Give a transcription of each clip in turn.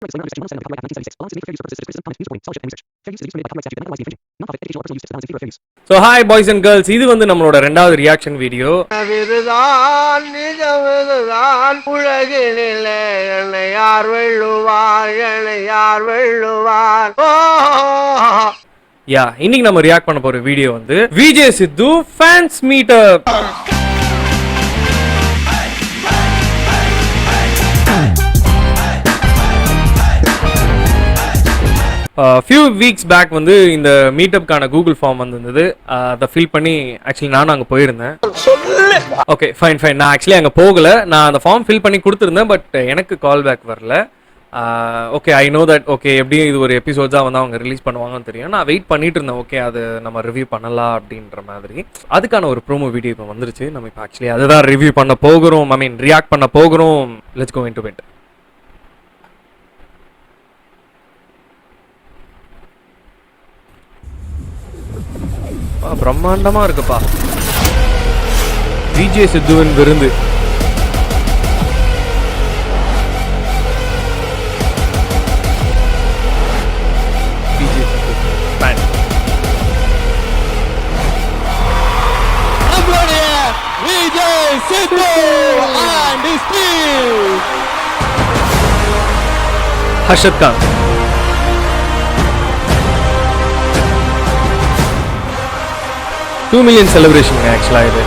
So hi boys and girls, இது வந்து நம்மளோட இரண்டாவது ரியாக்ஷன் வீடியோ. இதுதான் நிஜம்தான் உலகினிலே என்னை யார் வெல்லுவார் என்னை யார் வெல்லுவார். யா, இன்னைக்கு நம்ம ரியாக்ட் பண்ண போற வீடியோ வந்து Vijay Siddhu fans meetup. Few weeks back வந்து இந்த மீட்டப்கான கூகுள் ஃபார்ம் வந்திருந்தது. அதை ஃபில் பண்ணி ஆக்சுவலி நானும் அங்கே போயிருந்தேன். Okay fine. நான் ஆக்சுவலி அங்கே போகலை. நான் அந்த ஃபார்ம் ஃபில் பண்ணி கொடுத்துருந்தேன். பட் எனக்கு கால் பேக் வரல. Okay, I know that. Okay, எப்படியும் இது ஒரு எபிசோட்ஸாக வந்து அவங்க ரிலீஸ் பண்ணுவாங்கன்னு தெரியும். நான் வெயிட் பண்ணிட்டு இருந்தேன். ஓகே, அது நம்ம ரிவ்யூ பண்ணலாம் அப்படின்ற மாதிரி. அதுக்கான ஒரு ப்ரோமோ வீடியோ இப்போ வந்துருச்சு. நம்ம இப்போ ஆக்சுவலி அதுதான் ரிவ்யூ பண்ண போகிறோம். ஐ மீன் ரியாக்ட் பண்ண போகிறோம். Let's go into it. பிரம்மாண்டமா இருக்குப்பா. விஜய் சித்துவின் விருந்து. Harshad Khan. $2 million celebration actually இது.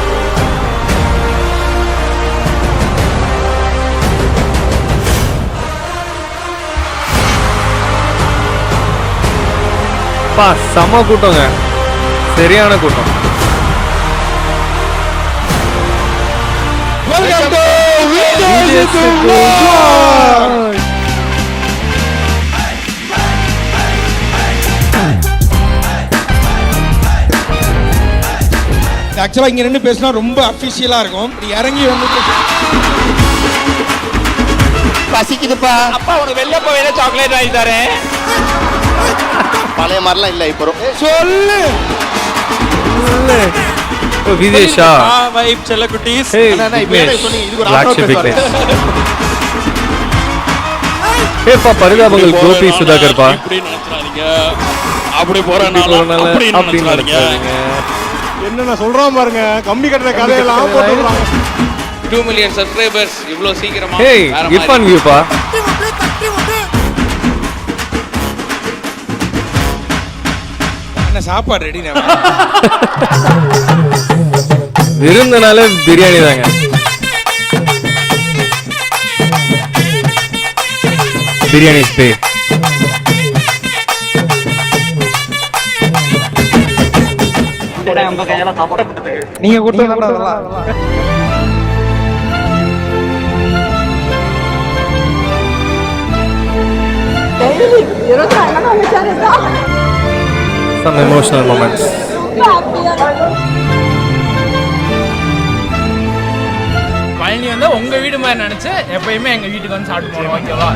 பா செம கூட்டங்க, சரியான கூட்டம். ஆக்சுவலா இங்க ரெண்டு பேசினா ரொம்ப அபிஷியலா இருக்கும். இறங்கி வந்து பசிக்குதுப்பா அப்பா, உனக்கு வெளில போய் சாக்லேட் வாங்கி தரேன். பழைய மாதிரிலாம் இல்ல இப்போ. சொல்லு விஜேஷா வைப் செல்ல குட்டீஸ். ஏப்பா பரிதாபங்கள் கோபி சுதாகர்பா. அப்படி போறேன் என்ன சொல்றான் பாருங்க. கம்பி கட்டுற கதையெல்லாம் போட்டுறாங்க. 2 million சப்ஸ்கிரைபர்ஸ் இவ்வளவு சீக்கிரமா. ஹேய் இர்ஃபான் வியூப்பா. என்ன சாப்பாடு ரெடி? விருந்தனால பிரியாணி தாங்க. பிரியாணி ஸ்பே. நீங்க கொடுத்தா some emotional moments. பழனி வந்து உங்க வீடு மாதிரி நினைச்சு எப்பயுமே எங்க வீட்டுக்கு வந்து சாப்பிட்டு போகணும். ஓகேவா?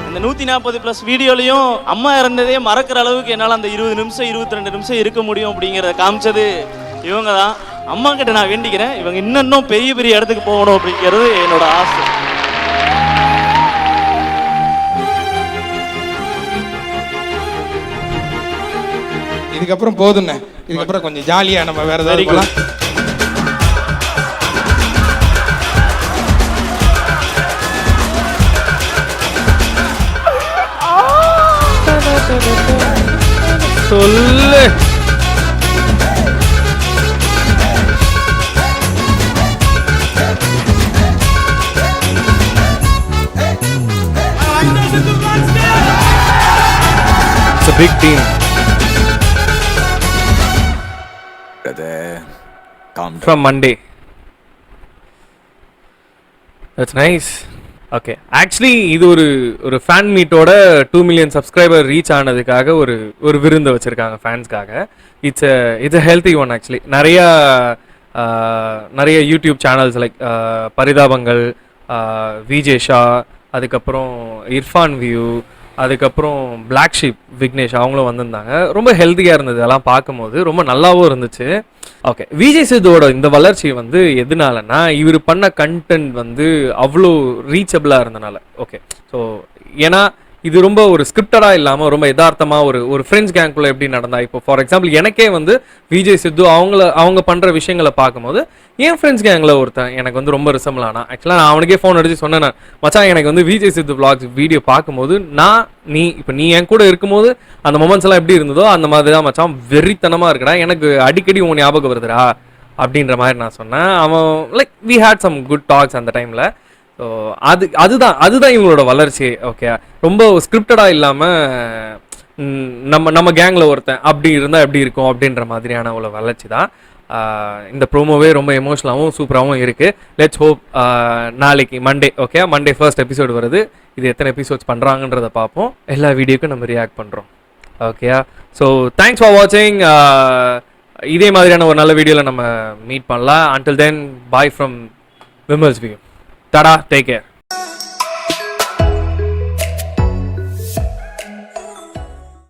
இந்த 140+ வீடியோலையும் அம்மா இறந்ததே மறக்கிற அளவுக்கு என்னால் அந்த 20 நிமிஷம் 22 நிமிஷம் இருக்க முடியும் அப்படிங்கிறத காமிச்சது இவங்க தான். அம்மா கிட்ட நான் வேண்டிக்கிறேன், இவங்க இன்னும் பெரிய பெரிய இடத்துக்கு போகணும் அப்படிங்கிறது என்னோட ஆசை. இதுக்கப்புறம் போதுண்ணே. இதுக்கப்புறம் கொஞ்சம் ஜாலியா நம்ம வேற ஏதாவது இருக்கலாம். சொல்லு it's a big team. From Monday. That's nice. Okay, actually இது ஒரு ஃபேன் மீட்டோட 2 million சப்ஸ்கிரைபர் ரீச் ஆனதுக்காக ஒரு விருந்து வச்சுருக்காங்க ஃபேன்ஸ்க்காக. It's a healthy one actually. நிறைய யூடியூப் சேனல்ஸ் லைக் பரிதாபங்கள், விஜேஷா, அதுக்கப்புறம் இர்ஃபான் வியூ, அதுக்கப்புறம் பிளாக் ஷீப் விக்னேஷ் அவங்களும் வந்திருந்தாங்க. ரொம்ப ஹெல்த்தியாக இருந்தது அதெல்லாம் பார்க்கும்போது. ரொம்ப நல்லாவும் இருந்துச்சு. ஓகே, விஜய் சேதுவோட இந்த வளர்ச்சி வந்து எதனாலனா இவர் பண்ண கண்டென்ட் வந்து அவ்வளோ ரீச்சபிளாக இருந்தனால. ஓகே, ஸோ ஏன்னா இது ரொம்ப ஒரு ஸ்கிரிப்டடாக இல்லாமல் ரொம்ப யதார்த்தமாக ஒரு ஃப்ரெண்ட்ஸ் கேங்குள்ளே எப்படி நடந்தா. இப்போ ஃபார் எக்ஸாம்பிள் எனக்கே வந்து விஜய் சித்து அவங்க பண்ணுற விஷயங்களை பார்க்கும்போது என் ஃப்ரெண்ட்ஸ் கேங்கில் ஒருத்தன் எனக்கு வந்து ரொம்ப ரிசம்பிள் ஆனா. ஆக்சுவலாக நான் அவனுக்கே ஃபோன் அடிச்சு சொன்னேன், மச்சான் எனக்கு வந்து விஜய் சித்து vlogs வீடியோ பார்க்கும்போது நீ என் கூட இருக்கும்போது அந்த மொமெண்ட்ஸ் எல்லாம் எப்படி இருந்ததோ அந்த மாதிரி தான் மச்சான், வெறித்தனமாக இருக்குடா, எனக்கு அடிக்கடி உன் ஞாபகம் வருதுடா அப்படின்ற மாதிரி நான் சொன்னேன். அவன் like we had some good talks அந்த டைமில். ஸோ அதுதான் இவங்களோட வளர்ச்சி. ஓகே, ரொம்ப ஸ்கிரிப்டடாக இல்லாமல் நம்ம கேங்கில் ஒருத்தன் அப்படி இருந்தால் எப்படி இருக்கும் அப்படின்ற மாதிரியான ஒரு வளர்ச்சி தான். இந்த ப்ரோமோவே ரொம்ப எமோஷனலாகவும் சூப்பராகவும் இருக்குது. லெட்ஸ் ஹோப் நாளைக்கு மண்டே ஃபர்ஸ்ட் எபிசோடு வருது. இது எத்தனை எபிசோட்ஸ் பண்ணுறாங்கன்றத பார்ப்போம். எல்லா வீடியோக்கும் நம்ம ரியாக்ட் பண்ணுறோம். ஓகேயா, ஸோ தேங்க்ஸ் ஃபார் வாட்சிங். இதே மாதிரியான ஒரு நல்ல வீடியோவில் நம்ம மீட் பண்ணலாம். Until then bye from Vimal's view. Tada, take care.